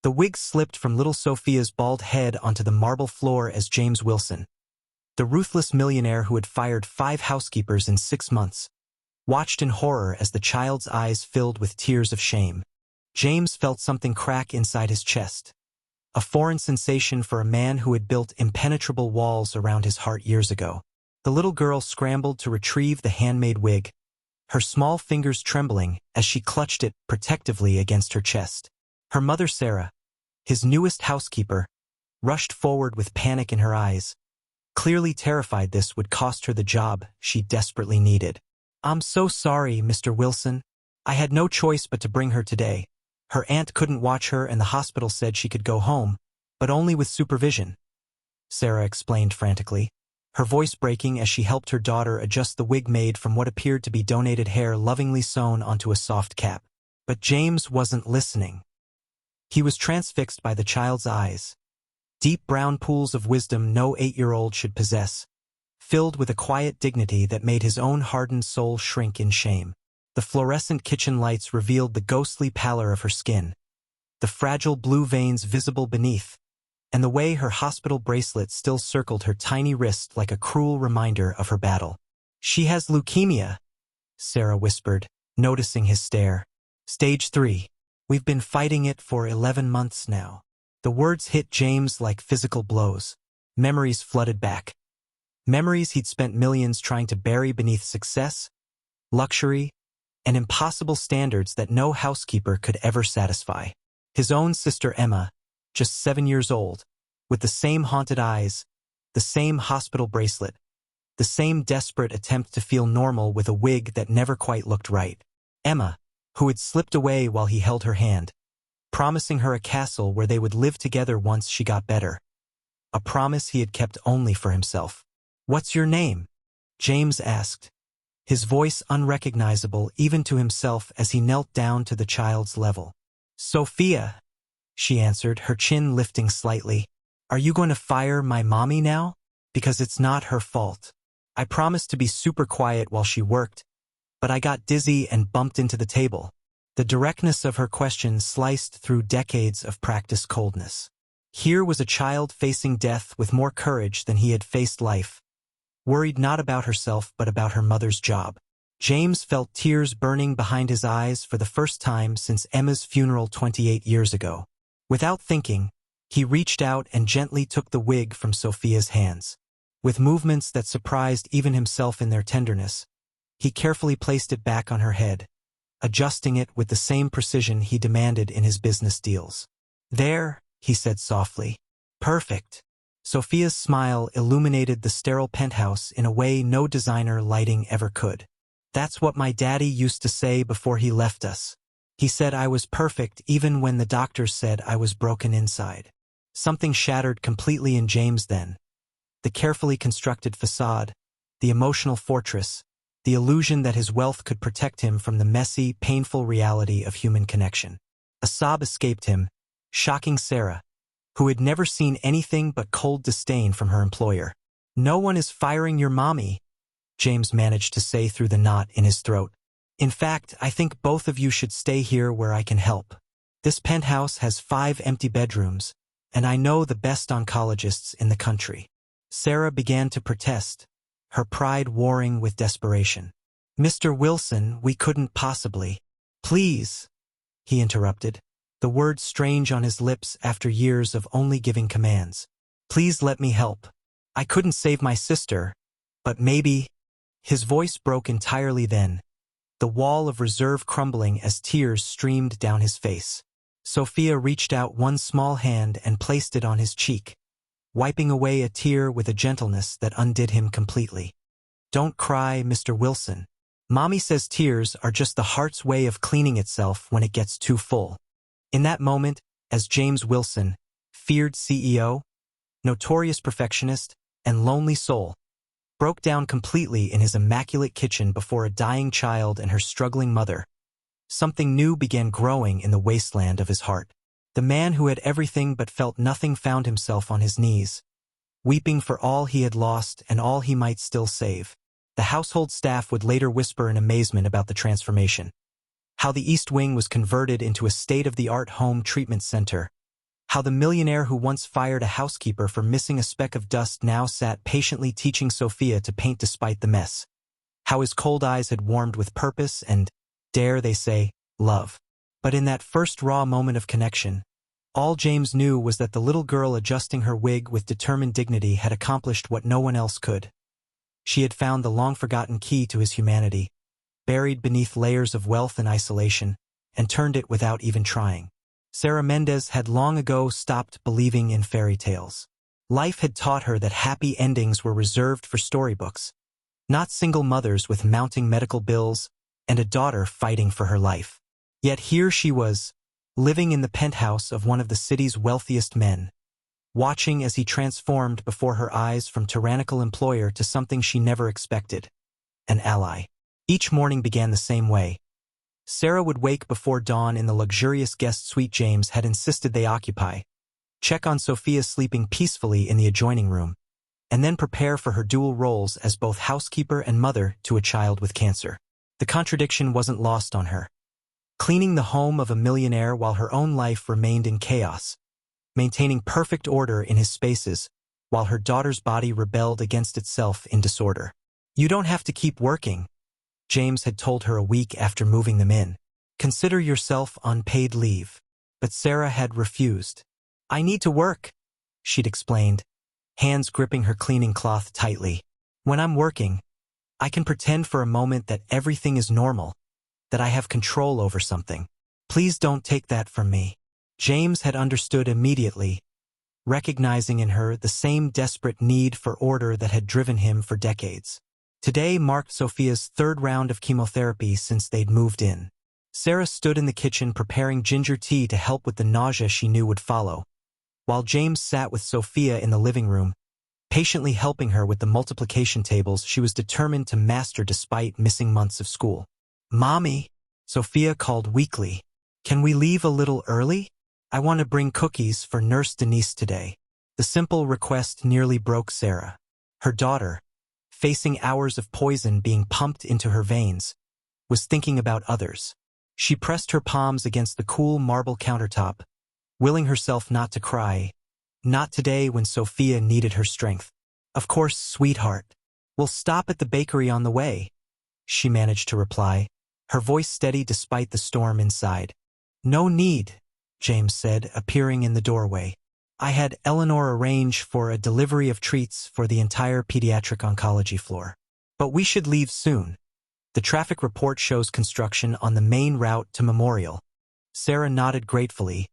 The wig slipped from little Sophia's bald head onto the marble floor as James Wilson, the ruthless millionaire who had fired 5 housekeepers in 6 months, watched in horror as the child's eyes filled with tears of shame. James felt something crack inside his chest, a foreign sensation for a man who had built impenetrable walls around his heart years ago. The little girl scrambled to retrieve the handmade wig, her small fingers trembling as she clutched it protectively against her chest. Her mother Sarah, his newest housekeeper, rushed forward with panic in her eyes, clearly terrified this would cost her the job she desperately needed. "I'm so sorry, Mr. Wilson. I had no choice but to bring her today. Her aunt couldn't watch her and the hospital said she could go home, but only with supervision," Sarah explained frantically, her voice breaking as she helped her daughter adjust the wig made from what appeared to be donated hair lovingly sewn onto a soft cap. But James wasn't listening. He was transfixed by the child's eyes, deep brown pools of wisdom no 8-year-old should possess, filled with a quiet dignity that made his own hardened soul shrink in shame. The fluorescent kitchen lights revealed the ghostly pallor of her skin, the fragile blue veins visible beneath, and the way her hospital bracelet still circled her tiny wrist like a cruel reminder of her battle. "She has leukemia," Sarah whispered, noticing his stare. "Stage 3. We've been fighting it for 11 months now." The words hit James like physical blows. Memories flooded back. Memories he'd spent millions trying to bury beneath success, luxury, and impossible standards that no housekeeper could ever satisfy. His own sister Emma, just 7 years old, with the same haunted eyes, the same hospital bracelet, the same desperate attempt to feel normal with a wig that never quite looked right. Emma, who had slipped away while he held her hand, promising her a castle where they would live together once she got better. A promise he had kept only for himself. "What's your name?" James asked, his voice unrecognizable even to himself as he knelt down to the child's level. "Sophia," she answered, her chin lifting slightly. "Are you going to fire my mommy now? Because it's not her fault. I promised to be super quiet while she worked, but I got dizzy and bumped into the table." The directness of her question sliced through decades of practiced coldness. Here was a child facing death with more courage than he had faced life, worried not about herself but about her mother's job. James felt tears burning behind his eyes for the first time since Emma's funeral 28 years ago. Without thinking, he reached out and gently took the wig from Sophia's hands. With movements that surprised even himself in their tenderness, he carefully placed it back on her head, adjusting it with the same precision he demanded in his business deals. "There," he said softly. "Perfect." Sophia's smile illuminated the sterile penthouse in a way no designer lighting ever could. "That's what my daddy used to say before he left us. He said I was perfect even when the doctors said I was broken inside." Something shattered completely in James then. The carefully constructed facade, the emotional fortress, the illusion that his wealth could protect him from the messy, painful reality of human connection. A sob escaped him, shocking Sarah, who had never seen anything but cold disdain from her employer. "No one is firing your mommy," James managed to say through the knot in his throat. "In fact, I think both of you should stay here where I can help. This penthouse has 5 empty bedrooms, and I know the best oncologists in the country." Sarah began to protest, her pride warring with desperation. "Mr. Wilson, we couldn't possibly." "Please," he interrupted, the words strange on his lips after years of only giving commands. "Please let me help. I couldn't save my sister, but maybe—" His voice broke entirely then, the wall of reserve crumbling as tears streamed down his face. Sophia reached out one small hand and placed it on his cheek, wiping away a tear with a gentleness that undid him completely. "Don't cry, Mr. Wilson. Mommy says tears are just the heart's way of cleaning itself when it gets too full." In that moment, as James Wilson, feared CEO, notorious perfectionist, and lonely soul, broke down completely in his immaculate kitchen before a dying child and her struggling mother, something new began growing in the wasteland of his heart. The man who had everything but felt nothing found himself on his knees, weeping for all he had lost and all he might still save. The household staff would later whisper in amazement about the transformation. How the East Wing was converted into a state-of-the-art home treatment center, How the millionaire who once fired a housekeeper for missing a speck of dust now sat patiently teaching Sophia to paint despite the mess. How his cold eyes had warmed with purpose and, dare they say, love. But in that first raw moment of connection, all James knew was that the little girl adjusting her wig with determined dignity had accomplished what no one else could. She had found the long-forgotten key to his humanity, buried beneath layers of wealth and isolation, and turned it without even trying. Sarah Mendez had long ago stopped believing in fairy tales. Life had taught her that happy endings were reserved for storybooks, not single mothers with mounting medical bills and a daughter fighting for her life. Yet here she was, living in the penthouse of one of the city's wealthiest men, watching as he transformed before her eyes from tyrannical employer to something she never expected, an ally. Each morning began the same way. Sarah would wake before dawn in the luxurious guest suite James had insisted they occupy, check on Sophia sleeping peacefully in the adjoining room, and then prepare for her dual roles as both housekeeper and mother to a child with cancer. The contradiction wasn't lost on her. Cleaning the home of a millionaire while her own life remained in chaos, maintaining perfect order in his spaces while her daughter's body rebelled against itself in disorder. "You don't have to keep working," James had told her a week after moving them in. "Consider yourself on paid leave." But Sarah had refused. "I need to work," she'd explained, hands gripping her cleaning cloth tightly. "When I'm working, I can pretend for a moment that everything is normal, that I have control over something. Please don't take that from me." James had understood immediately, recognizing in her the same desperate need for order that had driven him for decades. Today marked Sophia's third round of chemotherapy since they'd moved in. Sarah stood in the kitchen preparing ginger tea to help with the nausea she knew would follow, while James sat with Sophia in the living room, patiently helping her with the multiplication tables she was determined to master despite missing months of school. "Mommy," Sophia called weakly, "can we leave a little early? I want to bring cookies for Nurse Denise today." The simple request nearly broke Sarah. Her daughter, facing hours of poison being pumped into her veins, was thinking about others. She pressed her palms against the cool marble countertop, willing herself not to cry. Not today when Sophia needed her strength. "Of course, sweetheart. We'll stop at the bakery on the way," she managed to reply, her voice steady despite the storm inside. "No need," James said, appearing in the doorway. "I had Eleanor arrange for a delivery of treats for the entire pediatric oncology floor. But we should leave soon. The traffic report shows construction on the main route to Memorial." Sarah nodded gratefully,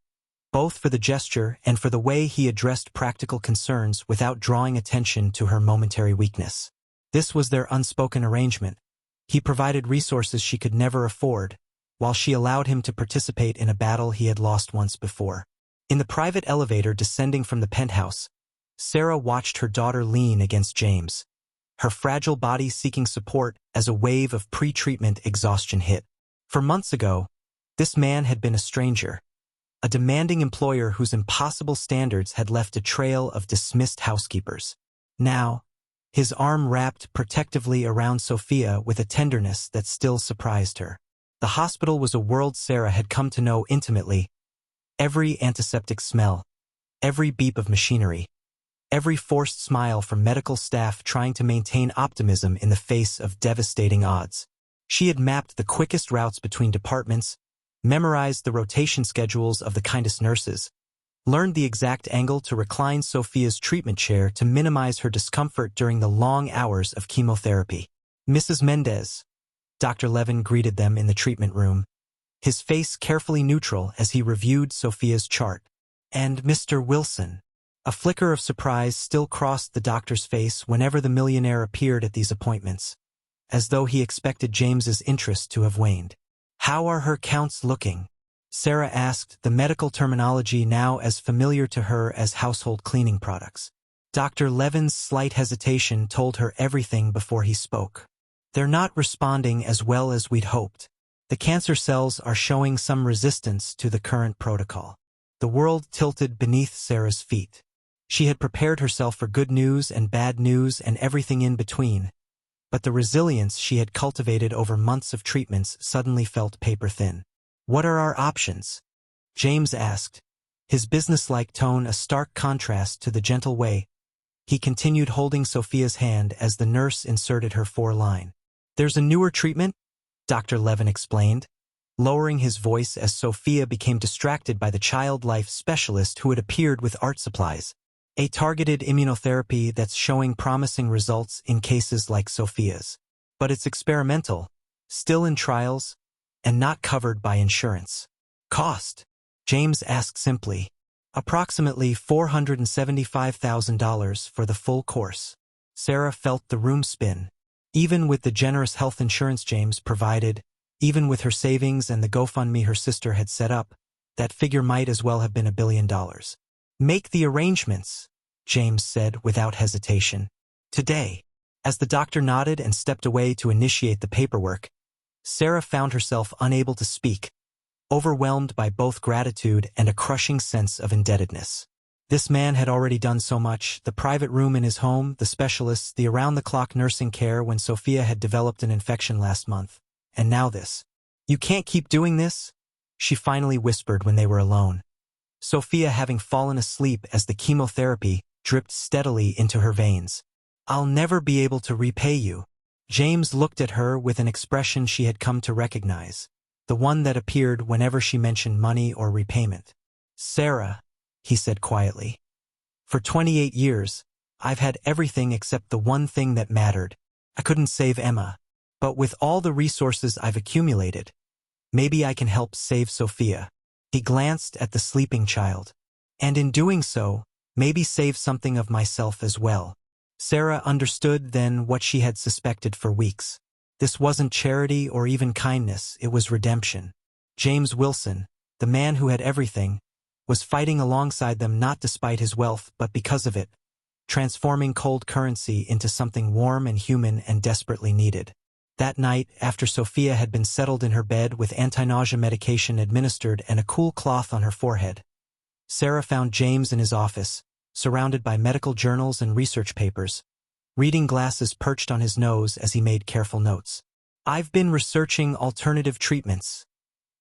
both for the gesture and for the way he addressed practical concerns without drawing attention to her momentary weakness. This was their unspoken arrangement. He provided resources she could never afford, while she allowed him to participate in a battle he had lost once before. In the private elevator descending from the penthouse, Sarah watched her daughter lean against James, her fragile body seeking support as a wave of pre-treatment exhaustion hit. For months ago, this man had been a stranger, a demanding employer whose impossible standards had left a trail of dismissed housekeepers. Now, his arm wrapped protectively around Sophia with a tenderness that still surprised her. The hospital was a world Sarah had come to know intimately. Every antiseptic smell, every beep of machinery, every forced smile from medical staff trying to maintain optimism in the face of devastating odds. She had mapped the quickest routes between departments, memorized the rotation schedules of the kindest nurses, learned the exact angle to recline Sophia's treatment chair to minimize her discomfort during the long hours of chemotherapy. "Mrs. Mendez," Dr. Levin greeted them in the treatment room, his face carefully neutral as he reviewed Sophia's chart. "And Mr. Wilson." A flicker of surprise still crossed the doctor's face whenever the millionaire appeared at these appointments, as though he expected James's interest to have waned. "How are her counts looking?" Sarah asked, the medical terminology now as familiar to her as household cleaning products. Dr. Levin's slight hesitation told her everything before he spoke. "They're not responding as well as we'd hoped. The cancer cells are showing some resistance to the current protocol." The world tilted beneath Sarah's feet. She had prepared herself for good news and bad news and everything in between, but the resilience she had cultivated over months of treatments suddenly felt paper thin. "What are our options?" James asked, his businesslike tone a stark contrast to the gentle way he continued holding Sophia's hand as the nurse inserted her foreline. "There's a newer treatment," Dr. Levin explained, lowering his voice as Sophia became distracted by the child life specialist who had appeared with art supplies. "A targeted immunotherapy that's showing promising results in cases like Sophia's. But it's experimental, still in trials, and not covered by insurance." "Cost?" James asked simply. "Approximately $475,000 for the full course." Sarah felt the room spin. Even with the generous health insurance James provided, even with her savings and the GoFundMe her sister had set up, that figure might as well have been $1 billion. "Make the arrangements," James said without hesitation. "Today." As the doctor nodded and stepped away to initiate the paperwork, Sarah found herself unable to speak, overwhelmed by both gratitude and a crushing sense of indebtedness. This man had already done so much: the private room in his home, the specialists, the around-the-clock nursing care when Sophia had developed an infection last month. And now this. "You can't keep doing this," she finally whispered when they were alone, Sophia having fallen asleep as the chemotherapy dripped steadily into her veins. "I'll never be able to repay you." James looked at her with an expression she had come to recognize, the one that appeared whenever she mentioned money or repayment. "Sarah," he said quietly, "for 28 years, I've had everything except the one thing that mattered. I couldn't save Emma. But with all the resources I've accumulated, maybe I can help save Sophia." He glanced at the sleeping child. "And in doing so, maybe save something of myself as well." Sarah understood then what she had suspected for weeks. This wasn't charity or even kindness, it was redemption. James Wilson, the man who had everything, was fighting alongside them not despite his wealth but because of it, transforming cold currency into something warm and human and desperately needed. That night, after Sophia had been settled in her bed with anti-nausea medication administered and a cool cloth on her forehead, Sarah found James in his office, surrounded by medical journals and research papers, reading glasses perched on his nose as he made careful notes. "I've been researching alternative treatments,"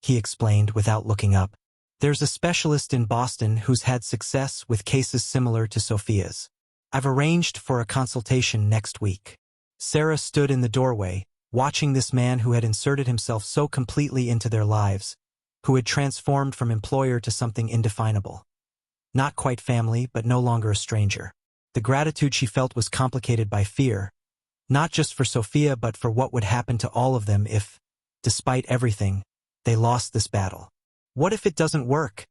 he explained without looking up. "There's a specialist in Boston who's had success with cases similar to Sophia's. I've arranged for a consultation next week." Sarah stood in the doorway, watching this man who had inserted himself so completely into their lives, who had transformed from employer to something indefinable. Not quite family, but no longer a stranger. The gratitude she felt was complicated by fear, not just for Sophia but for what would happen to all of them if, despite everything, they lost this battle. "What if it doesn't work?"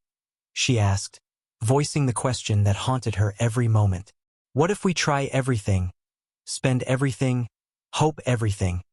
she asked, voicing the question that haunted her every moment. "What if we try everything, spend everything, hope everything,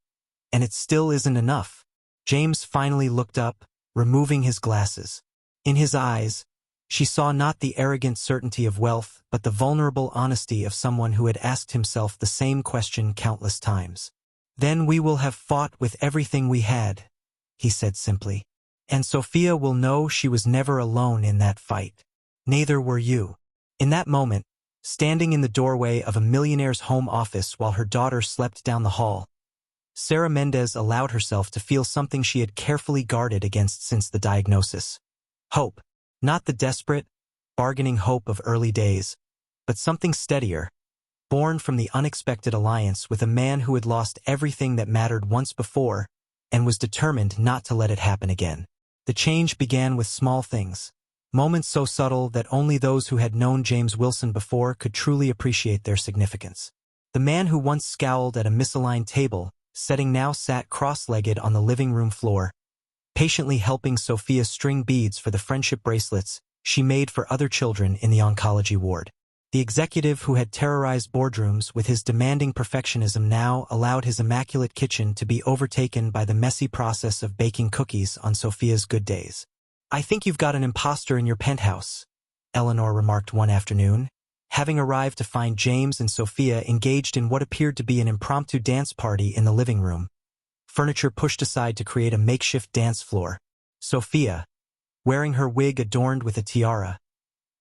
and it still isn't enough?" James finally looked up, removing his glasses. In his eyes, she saw not the arrogant certainty of wealth, but the vulnerable honesty of someone who had asked himself the same question countless times. "Then we will have fought with everything we had," he said simply. "And Sophia will know she was never alone in that fight. Neither were you." In that moment, standing in the doorway of a millionaire's home office while her daughter slept down the hall, Sarah Mendez allowed herself to feel something she had carefully guarded against since the diagnosis. Hope. Not the desperate, bargaining hope of early days, but something steadier, born from the unexpected alliance with a man who had lost everything that mattered once before and was determined not to let it happen again. The change began with small things, moments so subtle that only those who had known James Wilson before could truly appreciate their significance. The man who once scowled at a misaligned table setting now sat cross-legged on the living room floor, patiently helping Sophia string beads for the friendship bracelets she made for other children in the oncology ward. The executive who had terrorized boardrooms with his demanding perfectionism now allowed his immaculate kitchen to be overtaken by the messy process of baking cookies on Sophia's good days. "I think you've got an imposter in your penthouse," Eleanor remarked one afternoon, having arrived to find James and Sophia engaged in what appeared to be an impromptu dance party in the living room, furniture pushed aside to create a makeshift dance floor. Sophia, wearing her wig adorned with a tiara,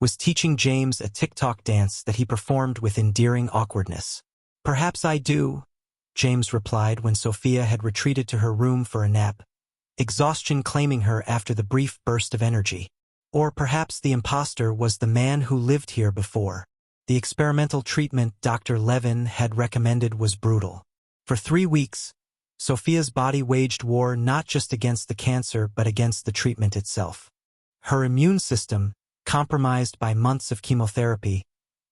was teaching James a TikTok dance that he performed with endearing awkwardness. "Perhaps I do," James replied when Sophia had retreated to her room for a nap, exhaustion claiming her after the brief burst of energy. Or perhaps the imposter was the man who lived here before. The experimental treatment Dr. Levin had recommended was brutal. For 3 weeks, Sophia's body waged war not just against the cancer but against the treatment itself. Her immune system, compromised by months of chemotherapy,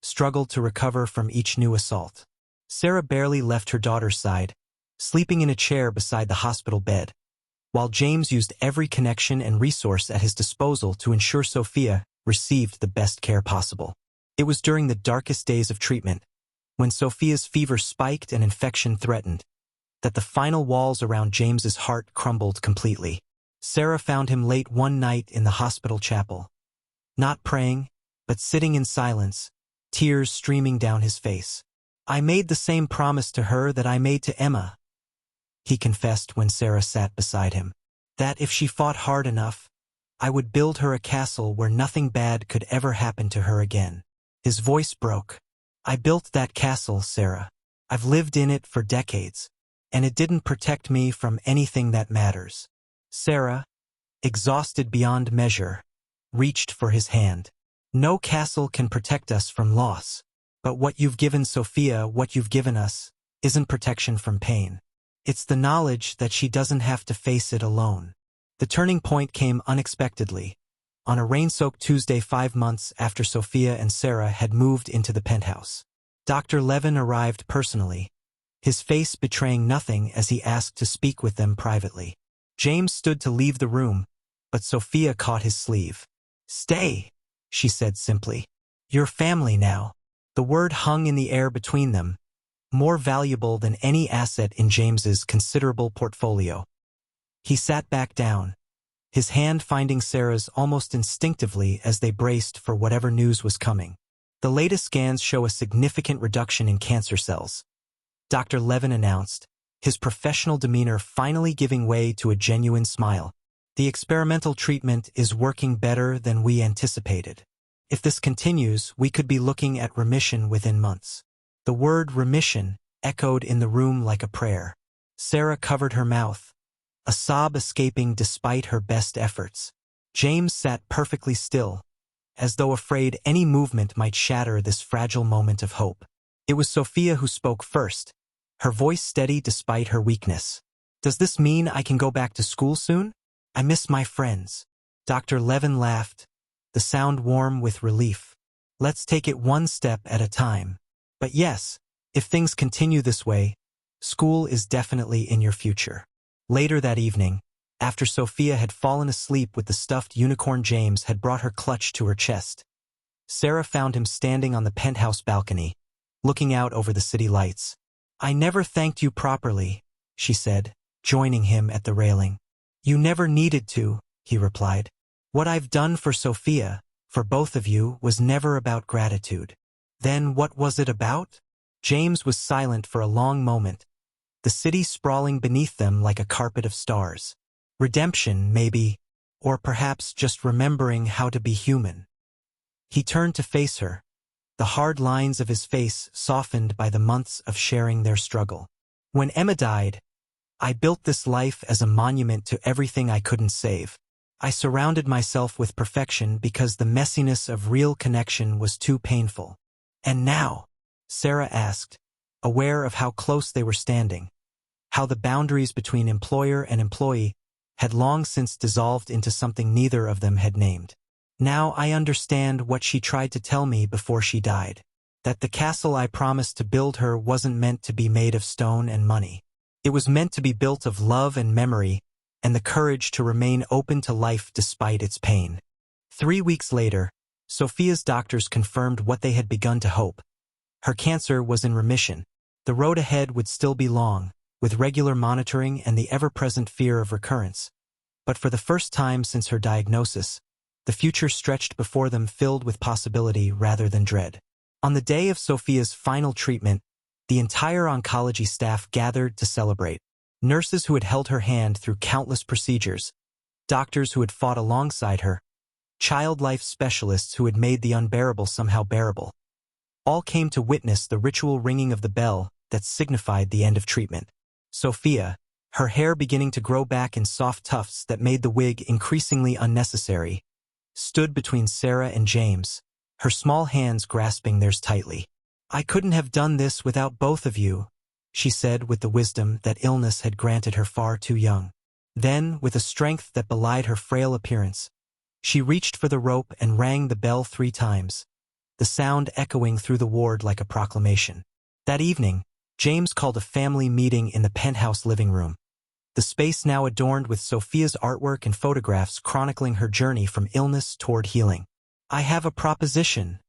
struggled to recover from each new assault. Sarah barely left her daughter's side, sleeping in a chair beside the hospital bed, while James used every connection and resource at his disposal to ensure Sophia received the best care possible. It was during the darkest days of treatment, when Sophia's fever spiked and infection threatened, that the final walls around James's heart crumbled completely. Sarah found him late one night in the hospital chapel, not praying, but sitting in silence, tears streaming down his face. "I made the same promise to her that I made to Emma," he confessed when Sarah sat beside him, "that if she fought hard enough, I would build her a castle where nothing bad could ever happen to her again." His voice broke. "I built that castle, Sarah. I've lived in it for decades, and it didn't protect me from anything that matters." Sarah, exhausted beyond measure, reached for his hand. "No castle can protect us from loss. But what you've given Sophia, what you've given us, isn't protection from pain. It's the knowledge that she doesn't have to face it alone." The turning point came unexpectedly, on a rain-soaked Tuesday 5 months after Sophia and Sarah had moved into the penthouse. Dr. Levin arrived personally, his face betraying nothing as he asked to speak with them privately. James stood to leave the room, but Sophia caught his sleeve. "Stay," she said simply. "You're family now." The word hung in the air between them, more valuable than any asset in James's considerable portfolio. He sat back down, his hand finding Sarah's almost instinctively as they braced for whatever news was coming. "The latest scans show a significant reduction in cancer cells," Dr. Levin announced, his professional demeanor finally giving way to a genuine smile. "The experimental treatment is working better than we anticipated. If this continues, we could be looking at remission within months." The word remission echoed in the room like a prayer. Sarah covered her mouth, a sob escaping despite her best efforts. James sat perfectly still, as though afraid any movement might shatter this fragile moment of hope. It was Sophia who spoke first, her voice steady despite her weakness. "Does this mean I can go back to school soon? I miss my friends." Dr. Levin laughed, the sound warm with relief. "Let's take it one step at a time. But yes, if things continue this way, school is definitely in your future." Later that evening, after Sophia had fallen asleep with the stuffed unicorn James had brought her clutched to her chest, Sarah found him standing on the penthouse balcony, looking out over the city lights. "I never thanked you properly," she said, joining him at the railing. "You never needed to," he replied. "What I've done for Sophia, for both of you, was never about gratitude." "Then what was it about?" James was silent for a long moment, the city sprawling beneath them like a carpet of stars. "Redemption, maybe, or perhaps just remembering how to be human." He turned to face her, the hard lines of his face softened by the months of sharing their struggle. "When Emma died, I built this life as a monument to everything I couldn't save. I surrounded myself with perfection because the messiness of real connection was too painful." "And now?" Sarah asked, aware of how close they were standing, how the boundaries between employer and employee had long since dissolved into something neither of them had named. "Now I understand what she tried to tell me before she died. That the castle I promised to build her wasn't meant to be made of stone and money. It was meant to be built of love and memory and the courage to remain open to life despite its pain." 3 weeks later, Sophia's doctors confirmed what they had begun to hope. Her cancer was in remission. The road ahead would still be long, with regular monitoring and the ever-present fear of recurrence. But for the first time since her diagnosis, the future stretched before them filled with possibility rather than dread. On the day of Sophia's final treatment, the entire oncology staff gathered to celebrate. Nurses who had held her hand through countless procedures, doctors who had fought alongside her, child life specialists who had made the unbearable somehow bearable. All came to witness the ritual ringing of the bell that signified the end of treatment. Sophia, her hair beginning to grow back in soft tufts that made the wig increasingly unnecessary, stood between Sarah and James, her small hands grasping theirs tightly. "I couldn't have done this without both of you," she said with the wisdom that illness had granted her far too young. Then, with a strength that belied her frail appearance, she reached for the rope and rang the bell 3 times, the sound echoing through the ward like a proclamation. That evening, James called a family meeting in the penthouse living room, the space now adorned with Sophia's artwork and photographs chronicling her journey from illness toward healing. "I have a proposition,"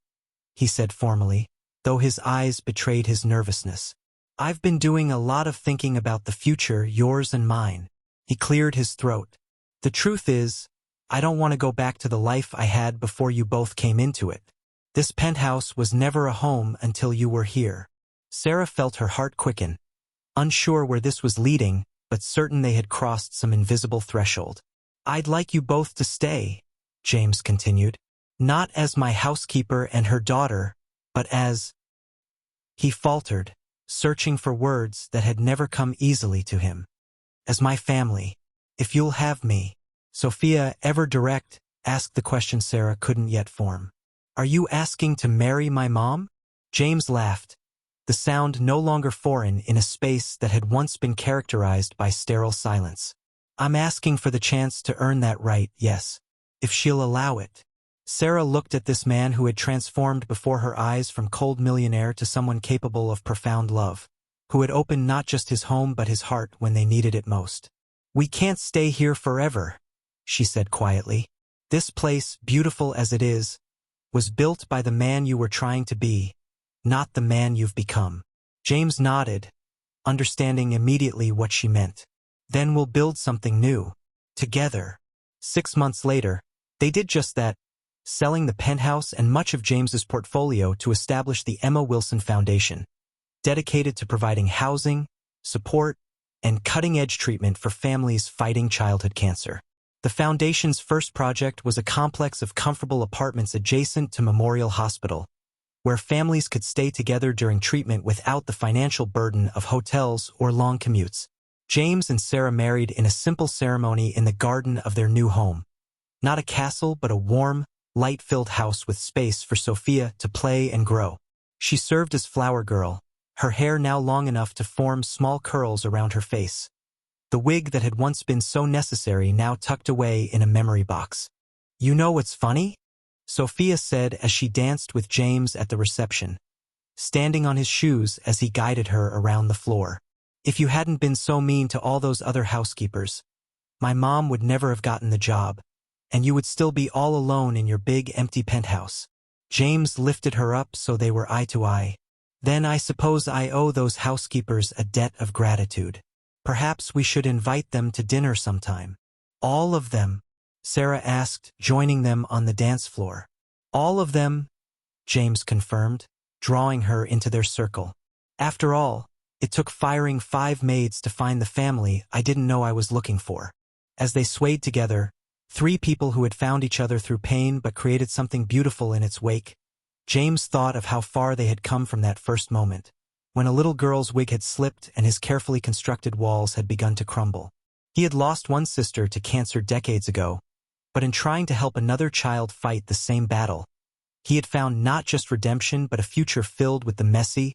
he said formally, though his eyes betrayed his nervousness. "I've been doing a lot of thinking about the future, yours and mine." He cleared his throat. "The truth is, I don't want to go back to the life I had before you both came into it. This penthouse was never a home until you were here." Sarah felt her heart quicken, unsure where this was leading, but certain they had crossed some invisible threshold. "I'd like you both to stay," James continued, "not as my housekeeper and her daughter, but as—" He faltered, searching for words that had never come easily to him. "As my family, if you'll have me." Sophia, ever direct, asked the question Sarah couldn't yet form. "Are you asking to marry my mom?" James laughed, the sound no longer foreign in a space that had once been characterized by sterile silence. "I'm asking for the chance to earn that right, yes, if she'll allow it." Sarah looked at this man who had transformed before her eyes from cold millionaire to someone capable of profound love, who had opened not just his home but his heart when they needed it most. "We can't stay here forever," she said quietly. "This place, beautiful as it is, was built by the man you were trying to be, not the man you've become." James nodded, understanding immediately what she meant. "Then we'll build something new, together." 6 months later, they did just that, selling the penthouse and much of James's portfolio to establish the Emma Wilson Foundation, dedicated to providing housing, support, and cutting-edge treatment for families fighting childhood cancer. The foundation's first project was a complex of comfortable apartments adjacent to Memorial Hospital, where families could stay together during treatment without the financial burden of hotels or long commutes. James and Sarah married in a simple ceremony in the garden of their new home. Not a castle, but a warm, light-filled house with space for Sophia to play and grow. She served as flower girl, her hair now long enough to form small curls around her face, the wig that had once been so necessary now tucked away in a memory box. "You know what's funny?" Sophia said as she danced with James at the reception, standing on his shoes as he guided her around the floor. "If you hadn't been so mean to all those other housekeepers, my mom would never have gotten the job, and you would still be all alone in your big empty penthouse." James lifted her up so they were eye to eye. "Then I suppose I owe those housekeepers a debt of gratitude. Perhaps we should invite them to dinner sometime." "All of them?" Sarah asked, joining them on the dance floor. "All of them," James confirmed, drawing her into their circle. "After all, it took firing 5 maids to find the family I didn't know I was looking for." As they swayed together, 3 people who had found each other through pain but created something beautiful in its wake, James thought of how far they had come from that first moment, when a little girl's wig had slipped and his carefully constructed walls had begun to crumble. He had lost one sister to cancer decades ago, but in trying to help another child fight the same battle, he had found not just redemption but a future filled with the messy,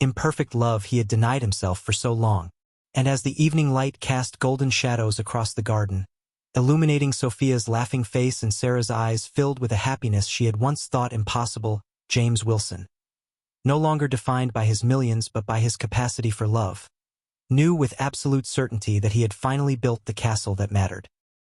imperfect love he had denied himself for so long. And as the evening light cast golden shadows across the garden, illuminating Sophia's laughing face and Sarah's eyes filled with a happiness she had once thought impossible, James Wilson, no longer defined by his millions but by his capacity for love, knew with absolute certainty that he had finally built the castle that mattered.